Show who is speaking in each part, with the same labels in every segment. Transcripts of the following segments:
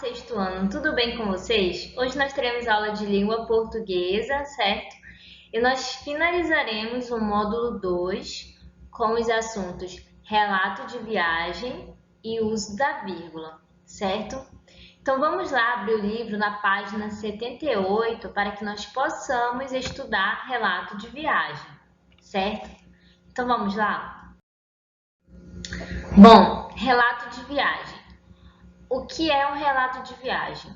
Speaker 1: sexto ano, tudo bem com vocês? Hoje nós teremos aula de língua portuguesa, certo? E nós finalizaremos o módulo 2 com os assuntos relato de viagem e uso da vírgula, certo? Então vamos lá abrir o livro na página 78 para que nós possamos estudar relato de viagem, certo? Então vamos lá? Bom, relato de viagem. O que é um relato de viagem?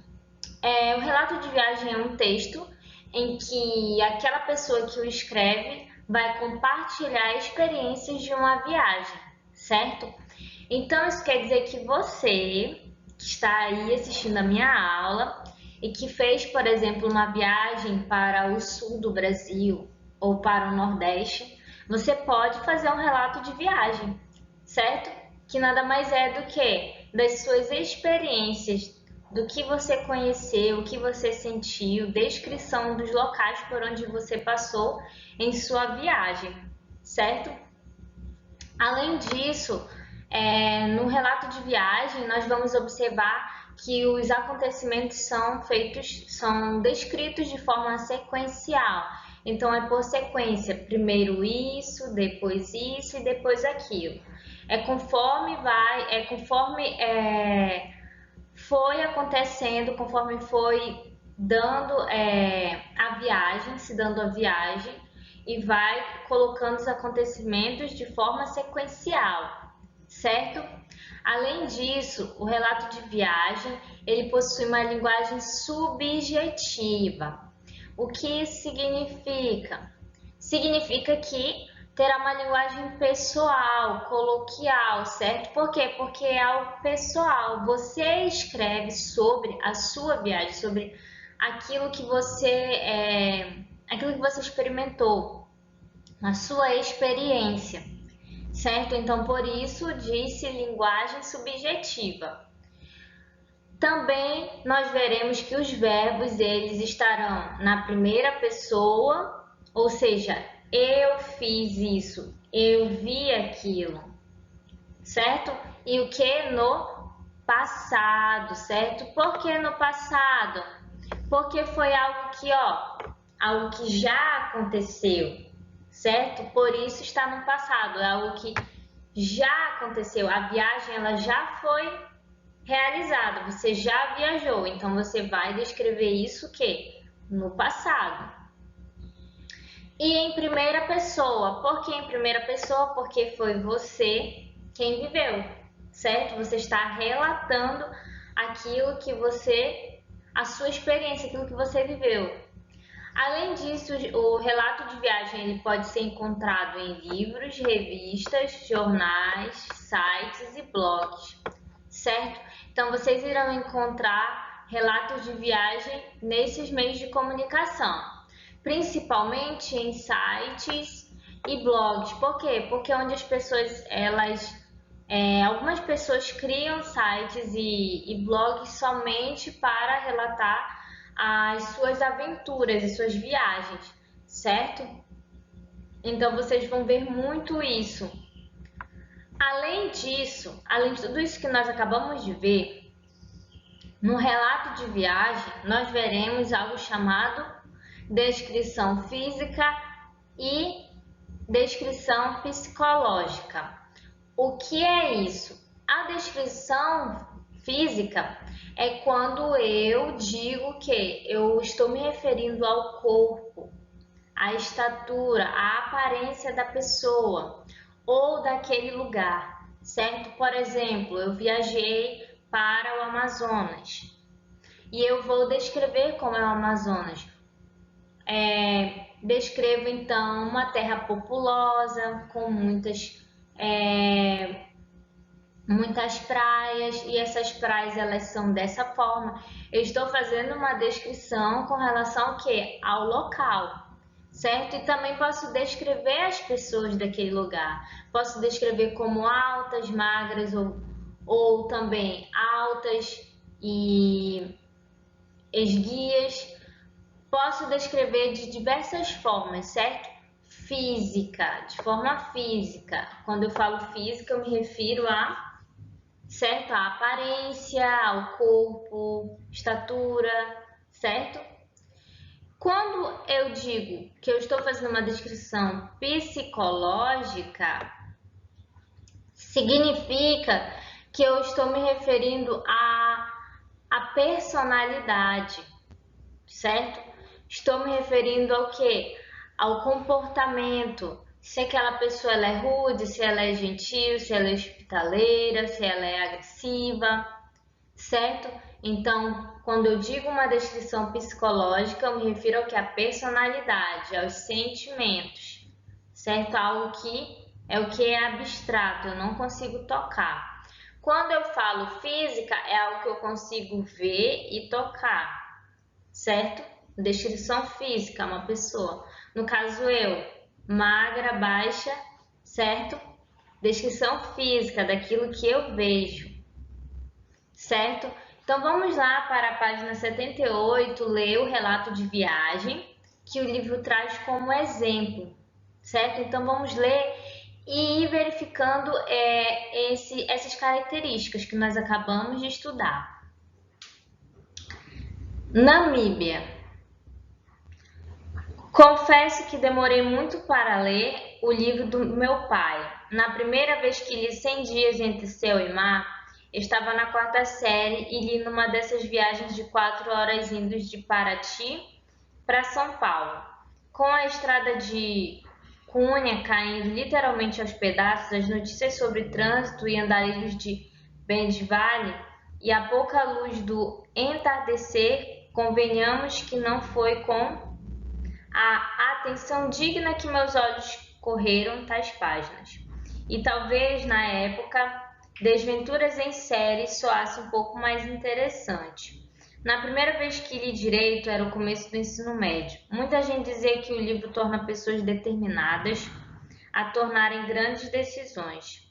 Speaker 1: O relato de viagem é um texto em que aquela pessoa que o escreve vai compartilhar experiências de uma viagem, certo? Então, isso quer dizer que você, que está aí assistindo a minha aula e que fez, por exemplo, uma viagem para o sul do Brasil ou para o Nordeste, você pode fazer um relato de viagem, certo? Que nada mais é do que das suas experiências, do que você conheceu, o que você sentiu, descrição dos locais por onde você passou em sua viagem, certo? Além disso, no relato de viagem, nós vamos observar que os acontecimentos são descritos de forma sequencial. Então, é por sequência, primeiro isso, depois isso e depois aquilo. Conforme foi acontecendo, conforme foi dando se dando a viagem, e vai colocando os acontecimentos de forma sequencial, certo? Além disso, o relato de viagem, ele possui uma linguagem subjetiva. O que isso significa? Significa que terá uma linguagem pessoal, coloquial, certo? Por quê? Porque é algo pessoal. Você escreve sobre a sua viagem, sobre aquilo que você experimentou, a sua experiência, certo? Então, por isso, diz-se linguagem subjetiva. Também nós veremos que os verbos, eles estarão na primeira pessoa, ou seja, eu fiz isso, eu vi aquilo, certo? E o que no passado, certo? Por que no passado? Porque foi algo que já aconteceu, certo? Por isso está no passado, é algo que já aconteceu. A viagem, ela já foi realizada, você já viajou, então você vai descrever isso no passado. E em primeira pessoa. Por que em primeira pessoa? Porque foi você quem viveu, certo? Você está relatando a sua experiência, aquilo que você viveu. Além disso, o relato de viagem ele pode ser encontrado em livros, revistas, jornais, sites e blogs, certo? Então, vocês irão encontrar relatos de viagem nesses meios de comunicação, principalmente em sites e blogs. Por quê? Porque onde as pessoas, algumas pessoas criam sites e blogs somente para relatar as suas aventuras e suas viagens, certo? Então, vocês vão ver muito isso. Além disso, além de tudo isso que nós acabamos de ver, no relato de viagem, nós veremos algo chamado descrição física e descrição psicológica. O que é isso? A descrição física é quando eu digo que eu estou me referindo ao corpo, à estatura, à aparência da pessoa ou daquele lugar, certo? Por exemplo, eu viajei para o Amazonas e eu vou descrever como é o Amazonas. Descrevo então uma terra populosa com muitas praias, e essas praias elas são dessa forma. Eu estou fazendo uma descrição com relação ao local, certo? E também posso descrever as pessoas daquele lugar. Posso descrever como altas, magras ou também altas e esguias. Posso descrever de diversas formas, certo? De forma física. Quando eu falo física, eu me refiro a certo? A aparência, o corpo, estatura, certo? Quando eu digo que eu estou fazendo uma descrição psicológica, significa que eu estou me referindo à personalidade, certo? Estou me referindo ao quê? Ao comportamento. Se aquela pessoa ela é rude, se ela é gentil, se ela é hospitaleira, se ela é agressiva, certo? Então, quando eu digo uma descrição psicológica, eu me refiro ao que? A personalidade, aos sentimentos, certo? Algo que é o que é abstrato, eu não consigo tocar. Quando eu falo física, é algo que eu consigo ver e tocar, certo? Descrição física, uma pessoa. No caso eu, magra, baixa, certo? Descrição física daquilo que eu vejo, certo? Então vamos lá para a página 78, ler o relato de viagem que o livro traz como exemplo, certo? Então vamos ler e ir verificando essas características que nós acabamos de estudar. Namíbia. Confesso que demorei muito para ler o livro do meu pai. Na primeira vez que li 100 Dias Entre Céu e Mar, estava na 4ª série e li numa dessas viagens de 4 horas indo de Paraty para São Paulo. Com a estrada de Cunha caindo literalmente aos pedaços, as notícias sobre trânsito e andarilhos de Bendvale e a pouca luz do entardecer, convenhamos que não foi com a atenção digna que meus olhos correram tais páginas. E talvez, na época, Desventuras em Série soasse um pouco mais interessante. Na primeira vez que li direito, era o começo do ensino médio. Muita gente dizia que o livro torna pessoas determinadas a tornarem grandes decisões.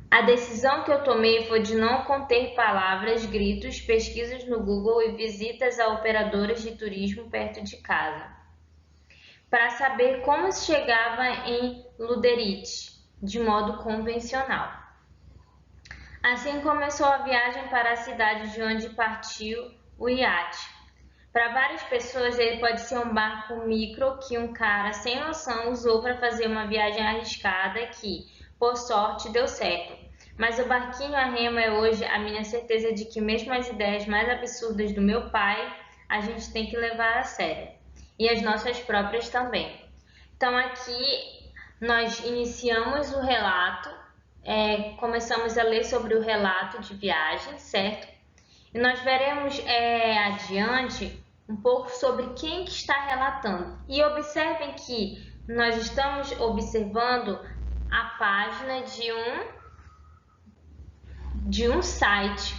Speaker 1: A decisão que eu tomei foi de não conter palavras, gritos, pesquisas no Google e visitas a operadoras de turismo perto de casa, para saber como se chegava em Luderitz, de modo convencional. Assim começou a viagem para a cidade de onde partiu o iate. Para várias pessoas, ele pode ser um barco micro que um cara sem noção usou para fazer uma viagem arriscada que, por sorte, deu certo. Mas o barquinho a remo é hoje a minha certeza de que mesmo as ideias mais absurdas do meu pai, a gente tem que levar a sério. E as nossas próprias também. Então aqui nós iniciamos o relato, começamos a ler sobre o relato de viagem, certo? E nós veremos adiante um pouco sobre quem que está relatando. E observem que nós estamos observando a página de um site,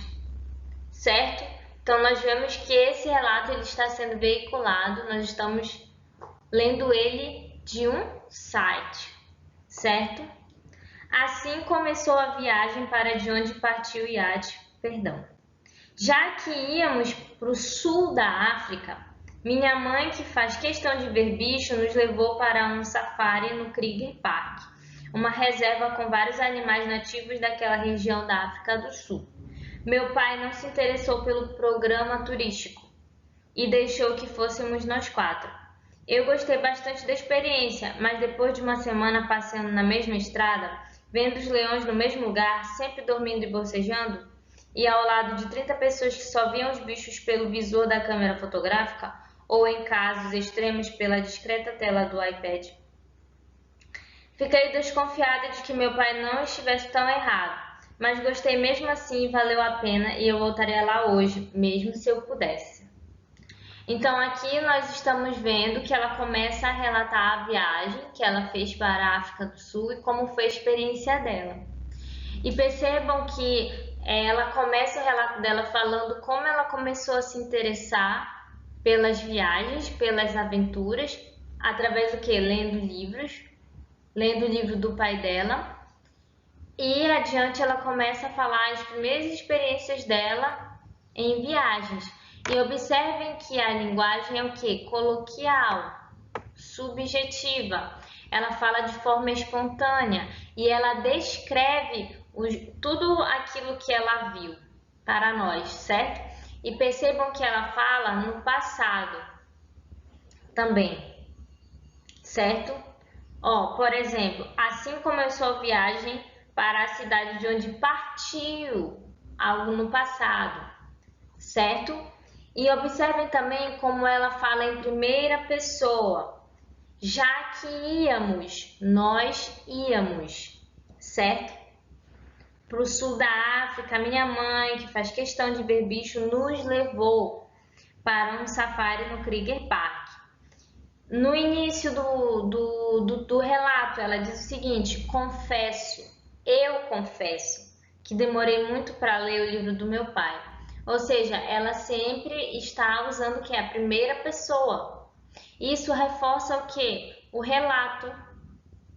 Speaker 1: certo? Então nós vemos que esse relato ele está sendo veiculado, nós estamos lendo ele de um site, certo? Assim começou a viagem para de onde partiu o iate, Já que íamos para o sul da África, minha mãe, que faz questão de ver bicho, nos levou para um safari no Kruger Park, uma reserva com vários animais nativos daquela região da África do Sul. Meu pai não se interessou pelo programa turístico e deixou que fôssemos nós 4. Eu gostei bastante da experiência, mas depois de uma semana passeando na mesma estrada, vendo os leões no mesmo lugar, sempre dormindo e bocejando, e ao lado de 30 pessoas que só viam os bichos pelo visor da câmera fotográfica ou, em casos extremos, pela discreta tela do iPad. Fiquei desconfiada de que meu pai não estivesse tão errado, mas gostei mesmo assim e valeu a pena e eu voltaria lá hoje, mesmo se eu pudesse. Então aqui nós estamos vendo que ela começa a relatar a viagem que ela fez para a África do Sul e como foi a experiência dela. E percebam que ela começa o relato dela falando como ela começou a se interessar pelas viagens, pelas aventuras, através do que? Lendo livros, lendo o livro do pai dela. E adiante ela começa a falar as primeiras experiências dela em viagens. E observem que a linguagem é o que? Coloquial, subjetiva. Ela fala de forma espontânea e ela descreve tudo aquilo que ela viu para nós, certo? E percebam que ela fala no passado também, certo? Ó, por exemplo, assim começou a viagem para a cidade de onde partiu, algo no passado, certo? E observem também como ela fala em primeira pessoa, já que íamos, nós íamos, certo? Para o sul da África, minha mãe, que faz questão de ver bicho, nos levou para um safari no Kruger Park. No início do relato, ela diz o seguinte: eu confesso, que demorei muito para ler o livro do meu pai. Ou seja, ela sempre está usando o que é a primeira pessoa. Isso reforça o que? O relato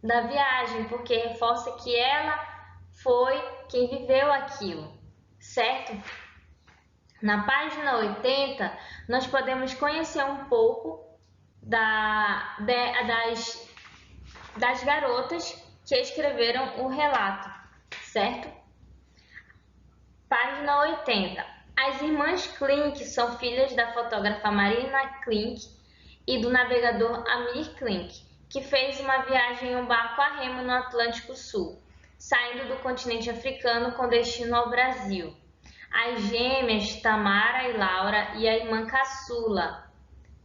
Speaker 1: da viagem, porque reforça que ela foi quem viveu aquilo, certo? Na página 80, nós podemos conhecer um pouco das garotas que escreveram o relato, certo? Página 80. As irmãs Klink são filhas da fotógrafa Marina Klink e do navegador Amir Klink, que fez uma viagem em um barco a remo no Atlântico Sul, saindo do continente africano com destino ao Brasil. As gêmeas Tamara e Laura e a irmã caçula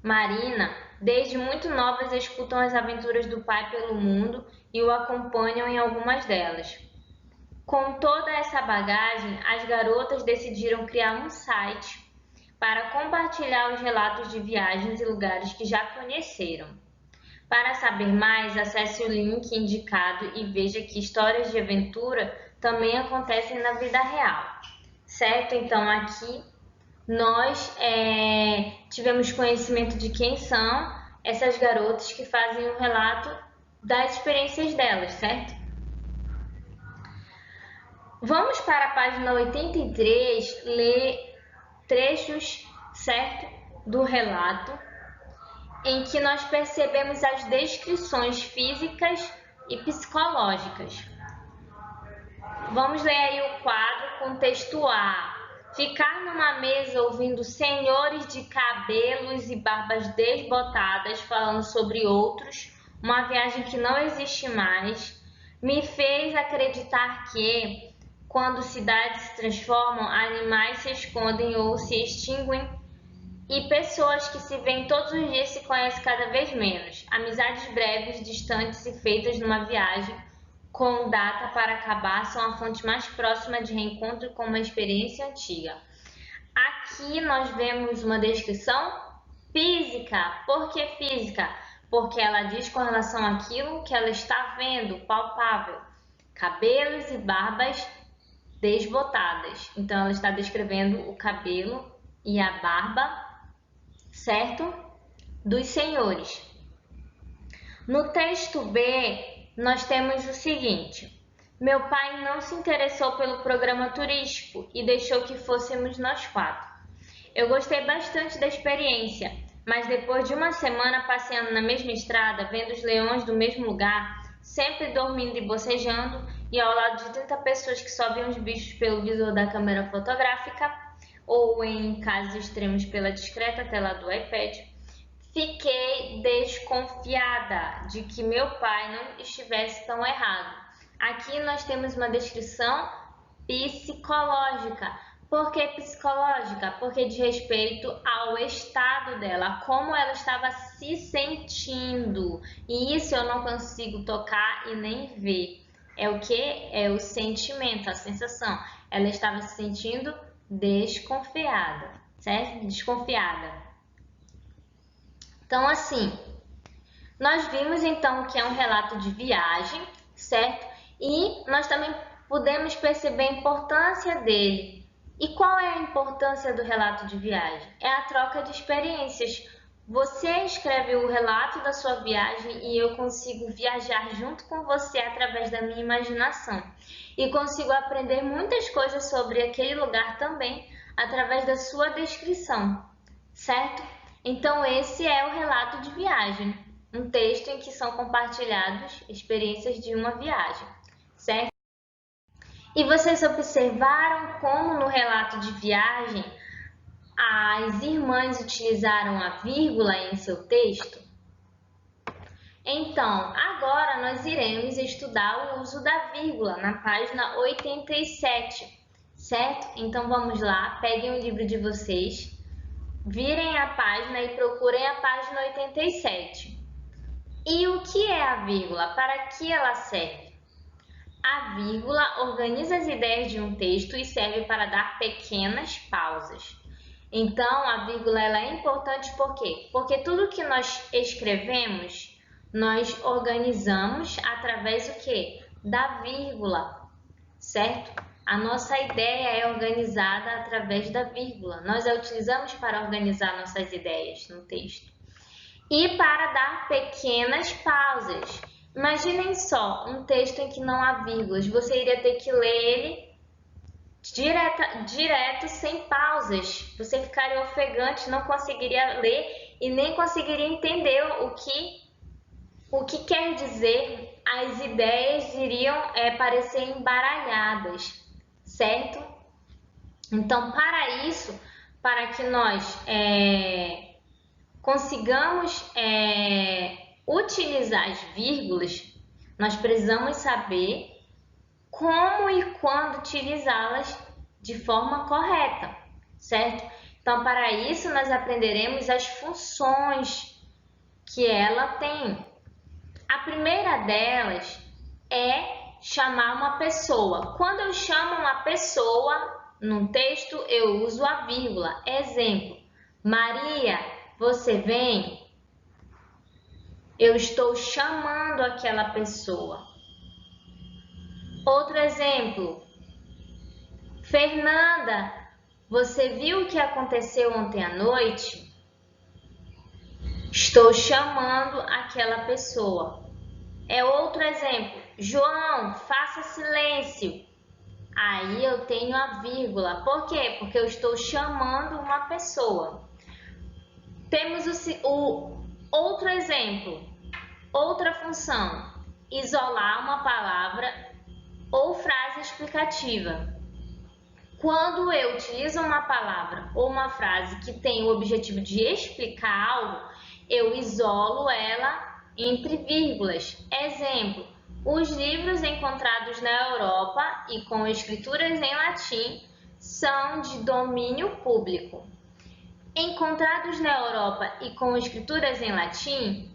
Speaker 1: Marina, desde muito novas, escutam as aventuras do pai pelo mundo e o acompanham em algumas delas. Com toda essa bagagem, as garotas decidiram criar um site para compartilhar os relatos de viagens e lugares que já conheceram. Para saber mais, acesse o link indicado e veja que histórias de aventura também acontecem na vida real. Certo? Então aqui nós tivemos conhecimento de quem são essas garotas que fazem um relato das experiências delas, certo? Vamos para a página 83 ler trechos, certo, do relato, em que nós percebemos as descrições físicas e psicológicas. Vamos ler aí o quadro Contexto A. Ficar numa mesa ouvindo senhores de cabelos e barbas desbotadas falando sobre outros, uma viagem que não existe mais, me fez acreditar que, quando cidades se transformam, animais se escondem ou se extinguem e pessoas que se veem todos os dias se conhecem cada vez menos. Amizades breves, distantes e feitas numa viagem com data para acabar são a fonte mais próxima de reencontro com uma experiência antiga. Aqui nós vemos uma descrição física. Por que física? Porque ela diz com relação àquilo que ela está vendo, palpável. Cabelos e barbas desbotadas. Então ela está descrevendo o cabelo e a barba, certo? Dos senhores. No texto B, nós temos o seguinte: meu pai não se interessou pelo programa turístico e deixou que fôssemos nós quatro. Eu gostei bastante da experiência, mas depois de uma semana passeando na mesma estrada, vendo os leões do mesmo lugar, sempre dormindo e bocejando, e ao lado de 30 pessoas que só viam os bichos pelo visor da câmera fotográfica, ou em casos extremos pela discreta tela do iPad, fiquei desconfiada de que meu pai não estivesse tão errado. Aqui nós temos uma descrição psicológica. Por que psicológica? Porque diz respeito ao estado dela, como ela estava se sentindo. E isso eu não consigo tocar e nem ver. É o que? É o sentimento, a sensação. Ela estava se sentindo desconfiada, certo? Desconfiada. Então, assim, nós vimos então que é um relato de viagem, certo? E nós também podemos perceber a importância dele. E qual é a importância do relato de viagem? É a troca de experiências. Você escreve o relato da sua viagem e eu consigo viajar junto com você através da minha imaginação. E consigo aprender muitas coisas sobre aquele lugar também através da sua descrição, certo? Então, esse é o relato de viagem, um texto em que são compartilhadas experiências de uma viagem, certo? E vocês observaram como no relato de viagem as irmãs utilizaram a vírgula em seu texto? Então, agora nós iremos estudar o uso da vírgula na página 87, certo? Então vamos lá, peguem o livro de vocês, virem a página e procurem a página 87. E o que é a vírgula? Para que ela serve? A vírgula organiza as ideias de um texto e serve para dar pequenas pausas. Então, a vírgula ela é importante por quê? Porque tudo que nós escrevemos, nós organizamos através do quê? Da vírgula, certo? A nossa ideia é organizada através da vírgula. Nós a utilizamos para organizar nossas ideias no texto. E para dar pequenas pausas. Imaginem só um texto em que não há vírgulas. Você iria ter que ler ele direto sem pausas. Você ficaria ofegante, não conseguiria ler e nem conseguiria entender o que quer dizer. As ideias iriam parecer embaralhadas, certo? Então, para isso, para que nós consigamos utilizar as vírgulas, nós precisamos saber como e quando utilizá-las de forma correta, certo? Então, para isso, nós aprenderemos as funções que ela tem. A primeira delas é chamar uma pessoa. Quando eu chamo uma pessoa num texto, eu uso a vírgula. Exemplo, Maria, você vem? Eu estou chamando aquela pessoa. Outro exemplo, Fernanda, você viu o que aconteceu ontem à noite? Estou chamando aquela pessoa. Outro exemplo, João, faça silêncio. Aí eu tenho a vírgula. Por quê? Porque eu estou chamando uma pessoa. Temos o outro exemplo, outra função, isolar uma palavra ou frase explicativa. Quando eu utilizo uma palavra ou uma frase que tem o objetivo de explicar algo, eu isolo ela entre vírgulas. Exemplo, os livros encontrados na Europa e com escrituras em latim são de domínio público. Encontrados na Europa e com escrituras em latim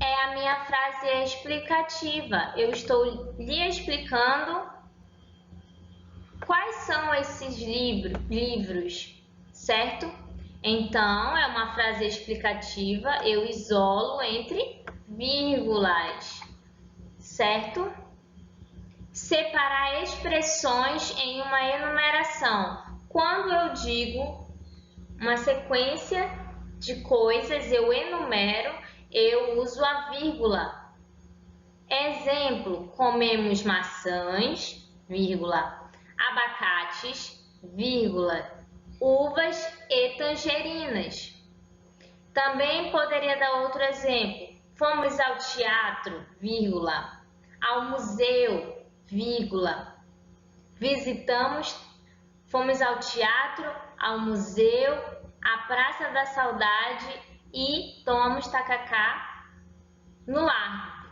Speaker 1: é a minha frase explicativa. Eu estou lhe explicando quais são esses livros, certo? Então, é uma frase explicativa, eu isolo entre vírgulas, certo? Separar expressões em uma enumeração. Quando eu digo uma sequência de coisas, eu enumero, eu uso a vírgula. Exemplo, comemos maçãs, vírgula, abacates, vírgula, uvas e tangerinas. Também poderia dar outro exemplo. Fomos ao teatro, vírgula, ao museu, vírgula. Fomos ao teatro, ao museu, à Praça da Saudade e tomamos tacacá no largo.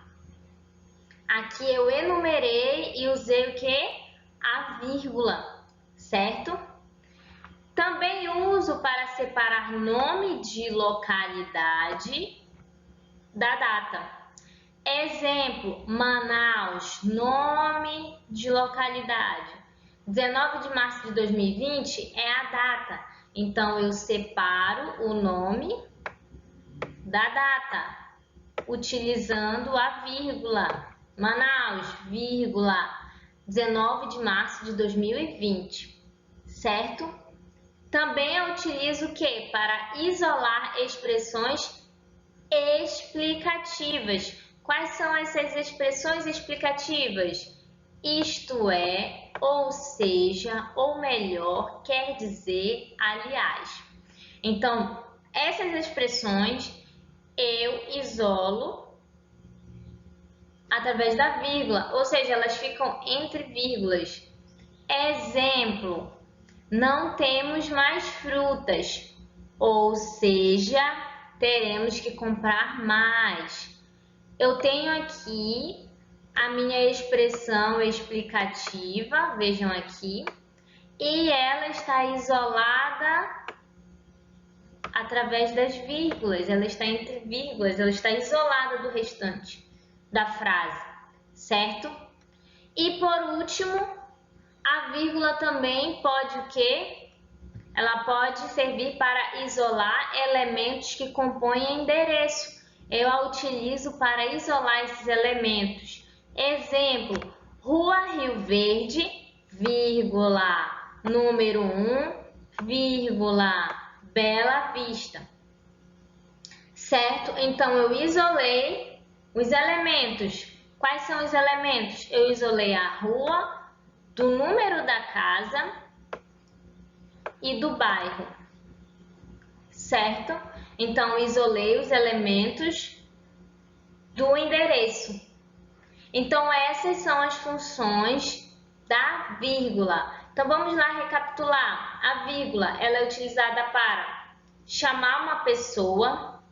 Speaker 1: Aqui eu enumerei e usei o que? A vírgula, certo? Também uso para separar nome de localidade da data. Exemplo, Manaus, nome de localidade. 19 de março de 2020 é a data, então eu separo o nome da data, utilizando a vírgula. Manaus, vírgula, 19 de março de 2020, certo? Também eu utilizo o que? Para isolar expressões explicativas. Quais são essas expressões explicativas? Isto é, ou seja, ou melhor, quer dizer, aliás. Então, essas expressões eu isolo através da vírgula, ou seja, elas ficam entre vírgulas, Exemplo, não temos mais frutas, ou seja, teremos que comprar mais. Eu tenho aqui a minha expressão explicativa, vejam aqui, e ela está isolada através das vírgulas, ela está entre vírgulas, ela está isolada do restante da frase, certo? E por último, a vírgula também pode o quê? Ela pode servir para isolar elementos que compõem endereço. Eu a utilizo para isolar esses elementos. Exemplo, Rua Rio Verde, vírgula, número 1, vírgula, Bela Vista. Certo? Então, eu isolei os elementos. Quais são os elementos? Eu isolei a rua, do número da casa e do bairro. Certo? Então, isolei os elementos do endereço. Então, essas são as funções da vírgula. Então, vamos lá recapitular. A vírgula, ela é utilizada para chamar uma pessoa,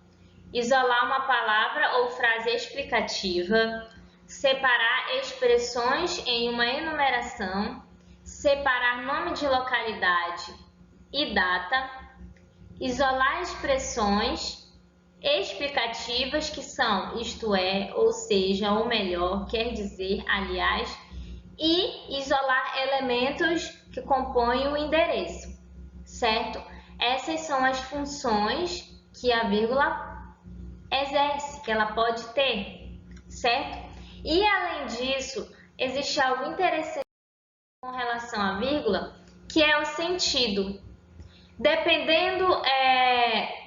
Speaker 1: isolar uma palavra ou frase explicativa, separar expressões em uma enumeração, separar nome de localidade e data, isolar expressões explicativas que são isto é, ou seja, ou melhor, quer dizer, aliás, e isolar elementos que compõem o endereço, certo? Essas são as funções que a vírgula exerce, que ela pode ter, certo? E além disso, existe algo interessante com relação à vírgula, que é o sentido. Dependendo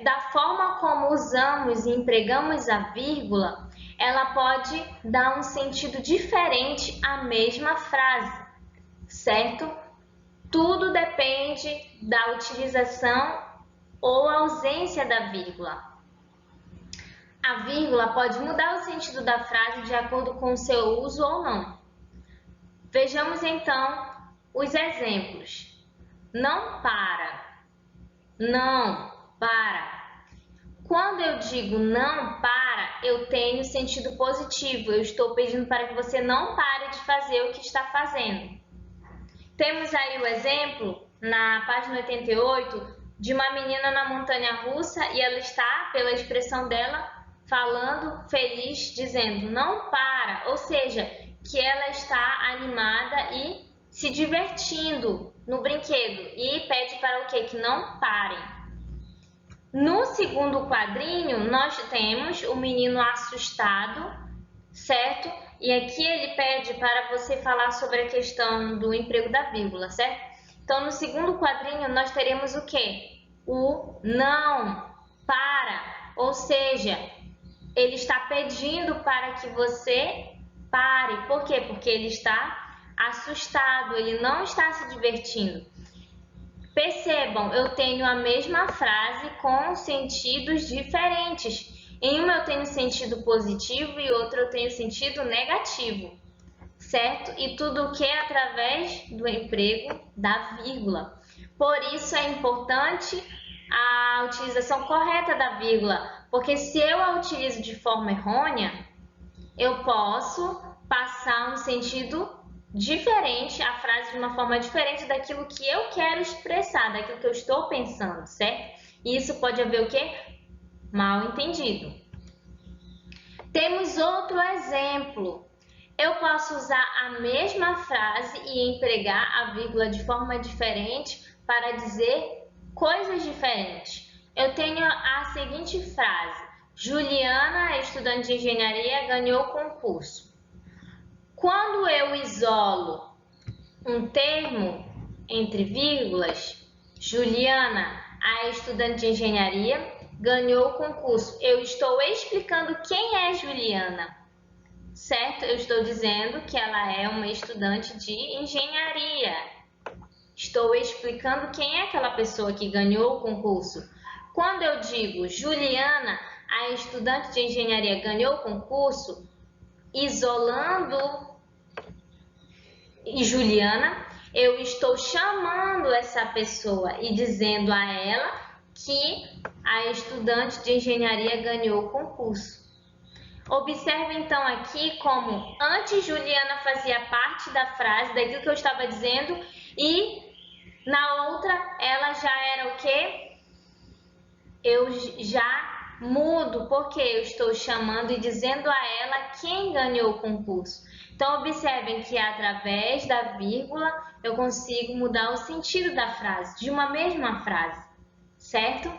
Speaker 1: da forma como usamos e empregamos a vírgula, ela pode dar um sentido diferente à mesma frase, certo? Tudo depende da utilização ou ausência da vírgula. A vírgula pode mudar o sentido da frase de acordo com o seu uso ou não. Vejamos então os exemplos. Não para. Não para. Quando eu digo não para, eu tenho sentido positivo. Eu estou pedindo para que você não pare de fazer o que está fazendo. Temos aí o exemplo, na página 88, de uma menina na montanha-russa e ela está, pela expressão dela, falando feliz, dizendo não para, ou seja, que ela está animada e se divertindo no brinquedo e pede para o quê? Que não parem. No segundo quadrinho, nós temos o menino assustado, certo? E aqui ele pede para você falar sobre a questão do emprego da vírgula, certo? Então, no segundo quadrinho, nós teremos o quê? O não, para, ou seja, ele está pedindo para que você pare. Por quê? Porque ele está assustado, ele não está se divertindo. Percebam, eu tenho a mesma frase com sentidos diferentes. Em uma eu tenho sentido positivo e outra eu tenho sentido negativo, certo? E tudo o que é através do emprego da vírgula. Por isso é importante a utilização correta da vírgula, porque se eu a utilizo de forma errônea, eu posso passar um sentido diferente, a frase de uma forma diferente daquilo que eu quero expressar, daquilo que eu estou pensando, certo? E isso pode haver o quê? Mal entendido. Temos outro exemplo. Eu posso usar a mesma frase e empregar a vírgula de forma diferente para dizer coisas diferentes. Eu tenho a seguinte frase: Juliana, estudante de engenharia, ganhou o concurso. Quando eu isolo um termo entre vírgulas, Juliana, a estudante de engenharia, ganhou o concurso. Eu estou explicando quem é Juliana, certo? Eu estou dizendo que ela é uma estudante de engenharia. Estou explicando quem é aquela pessoa que ganhou o concurso. Quando eu digo Juliana, a estudante de engenharia, ganhou o concurso, isolando e Juliana, Eu estou chamando essa pessoa e dizendo a ela que a estudante de engenharia ganhou o concurso. Observe então aqui como antes Juliana fazia parte da frase, daquilo que eu estava dizendo, e na outra ela já era o quê? Eu já mudo, porque eu estou chamando e dizendo a ela quem ganhou o concurso. Então, observem que através da vírgula eu consigo mudar o sentido da frase, de uma mesma frase, certo?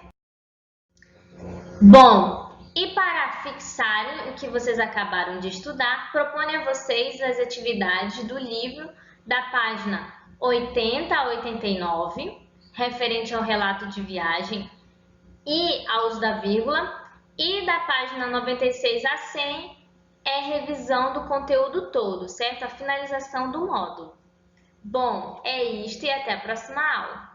Speaker 1: Bom, e para fixarem o que vocês acabaram de estudar, proponho a vocês as atividades do livro da página 80 a 89, referente ao relato de viagem e ao uso da vírgula, e da página 96 a 100 é revisão do conteúdo todo, certo? A finalização do módulo. Bom, é isto e até a próxima aula.